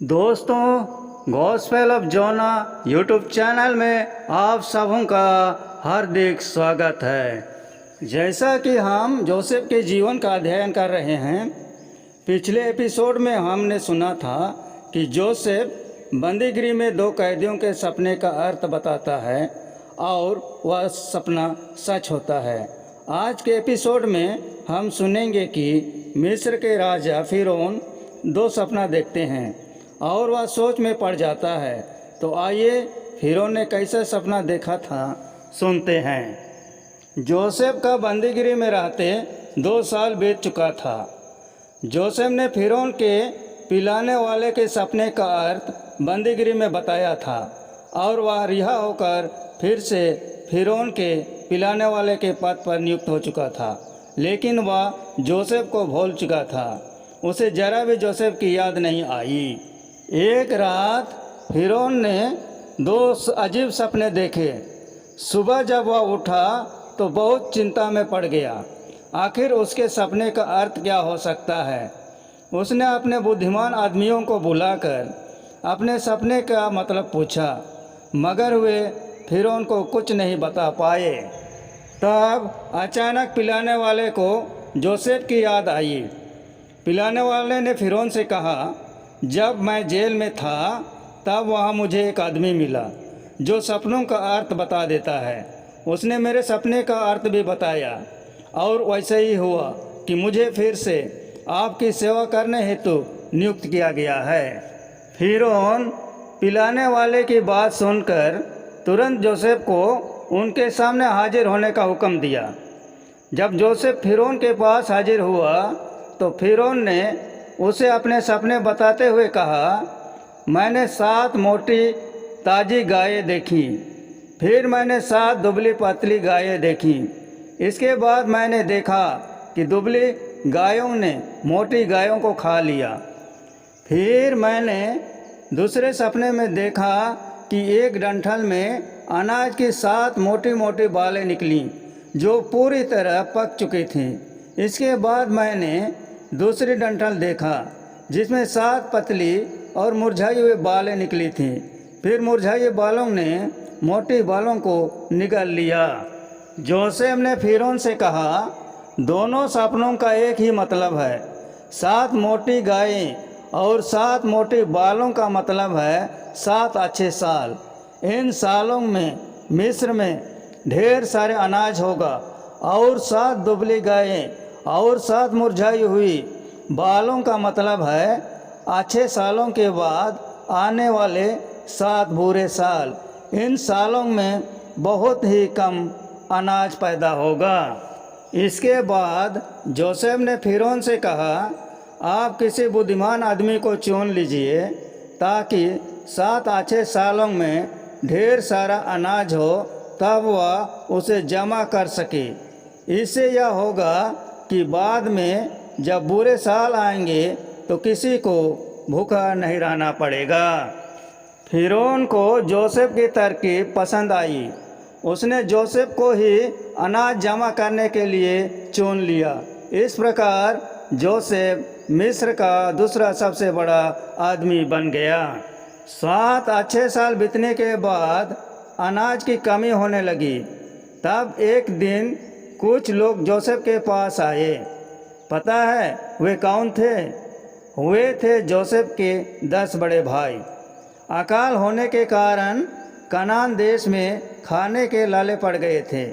दोस्तों, gospel of Jonah YouTube channel में आप सबों का हार्दिक स्वागत है। जैसा कि हम जोसेफ के जीवन का अध्ययन कर रहे हैं, पिछले एपिसोड में हमने सुना था कि जोसेफ बंदीगृह में दो कैदियों के सपने का अर्थ बताता है और वह सपना सच होता है। आज के एपिसोड में हम सुनेंगे कि मिस्र के राजा फिरौन दो सपना देखते हैं और वह सोच में पड़ जाता है। तो आइए फिरौन ने कैसा सपना देखा था सुनते हैं। जोसेफ का बंदीगृह में रहते 2 साल बीत चुका था। जोसेफ ने फिरौन के पिलाने वाले के सपने का अर्थ बंदीगृह में बताया था और वह रिहा होकर फिर से फिरौन के पिलाने वाले के पद पर नियुक्त हो चुका था। लेकिन वह जोसेफ को भूल चुका था। उसे जरा भी जोसेफ की याद नहीं आई। एक रात फिरौन ने 2 अजीब सपने देखे। सुबह जब वह उठा तो बहुत चिंता में पड़ गया। आखिर उसके सपने का अर्थ क्या हो सकता है। उसने अपने बुद्धिमान आदमियों को बुलाकर अपने सपने का मतलब पूछा, मगर वे फिरौन को कुछ नहीं बता पाए। तब अचानक पिलाने वाले को जोसेफ की याद आई। पिलाने वाले ने फिरौन से कहा, जब मैं जेल में था तब वहाँ मुझे एक आदमी मिला जो सपनों का अर्थ बता देता है। उसने मेरे सपने का अर्थ भी बताया और वैसे ही हुआ कि मुझे फिर से आपकी सेवा करने हेतु नियुक्त किया गया है। फिरौन पिलाने वाले की बात सुनकर तुरंत जोसेफ को उनके सामने हाजिर होने का हुक्म दिया। जब जोसेफ फिरौन के पास हाजिर हुआ तो फिरौन ने उसे अपने सपने बताते हुए कहा, मैंने 7 मोटी ताजी गायें देखी, फिर मैंने 7 दुबली पतली गायें देखी। इसके बाद मैंने देखा कि दुबली गायों ने मोटी गायों को खा लिया। फिर मैंने दूसरे सपने में देखा कि एक डंठल में अनाज की 7 मोटी मोटी बालें निकलीं जो पूरी तरह पक चुकी थीं। इसके बाद मैंने दूसरी डंठल देखा जिसमें 7 पतली और मुरझाई हुई बालें निकली थीं। फिर मुरझाई बालों ने मोटी बालों को निगल लिया। जोसेफ ने फिरौन से कहा, दोनों सपनों का एक ही मतलब है। 7 मोटी गायें और 7 मोटी बालों का मतलब है 7 अच्छे साल। इन सालों में मिस्र में ढेर सारे अनाज होगा और 7 दुबली गायें और 7 मुरझाई हुई बालों का मतलब है अच्छे सालों के बाद आने वाले 7 बुरे साल। इन सालों में बहुत ही कम अनाज पैदा होगा। इसके बाद जोसेफ ने फिरौन से कहा, आप किसी बुद्धिमान आदमी को चुन लीजिए ताकि 7 अच्छे सालों में ढेर सारा अनाज हो, तब वह उसे जमा कर सके। इससे यह होगा कि बाद में जब बुरे साल आएंगे तो किसी को भूखा नहीं रहना पड़ेगा। फिरौन को जोसेफ की तरकीब पसंद आई। उसने जोसेफ को ही अनाज जमा करने के लिए चुन लिया। इस प्रकार जोसेफ मिस्र का दूसरा सबसे बड़ा आदमी बन गया। 7 अच्छे साल बीतने के बाद अनाज की कमी होने लगी। तब एक दिन कुछ लोग जोसेफ के पास आए। पता है वे कौन थे? वे थे जोसेफ के 10 बड़े भाई। अकाल होने के कारण कनान देश में खाने के लाले पड़ गए थे।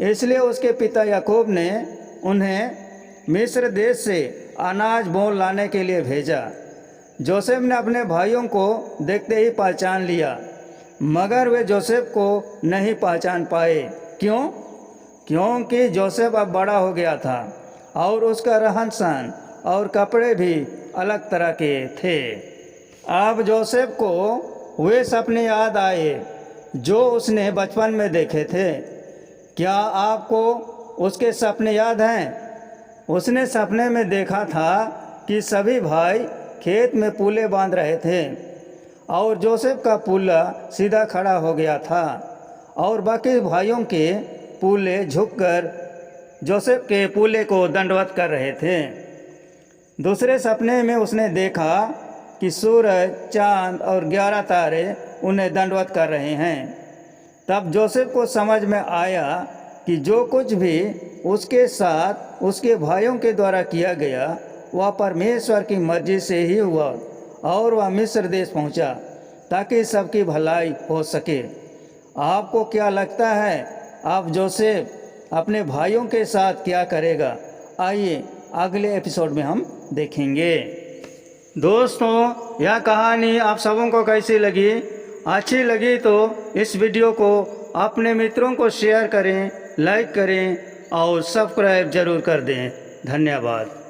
इसलिए उसके पिता याकूब ने उन्हें मिस्र देश से अनाज मोल लाने के लिए भेजा। जोसेफ ने अपने भाइयों को देखते ही पहचान लिया, मगर वे जोसेफ को नहीं पहचान पाए। क्यों? क्योंकि जोसेफ अब बड़ा हो गया था और उसका रहन सहन और कपड़े भी अलग तरह के थे। अब जोसेफ को वे सपने याद आए जो उसने बचपन में देखे थे। क्या आपको उसके सपने याद हैं? उसने सपने में देखा था कि सभी भाई खेत में पूले बांध रहे थे और जोसेफ का पूला सीधा खड़ा हो गया था और बाकी भाइयों के पूले झुककर जोसेफ के पूले को दंडवत कर रहे थे। दूसरे सपने में उसने देखा कि सूरज, चांद और 11 तारे उन्हें दंडवत कर रहे हैं। तब जोसेफ को समझ में आया कि जो कुछ भी उसके साथ उसके भाइयों के द्वारा किया गया वह परमेश्वर की मर्जी से ही हुआ, और वह मिस्र देश पहुंचा ताकि सबकी भलाई हो सके। आपको क्या लगता है अब जोसेफ अपने भाइयों के साथ क्या करेगा? आइए अगले एपिसोड में हम देखेंगे। दोस्तों, यह कहानी आप सबों को कैसी लगी? अच्छी लगी तो इस वीडियो को अपने मित्रों को शेयर करें, लाइक करें और सब्सक्राइब जरूर कर दें। धन्यवाद।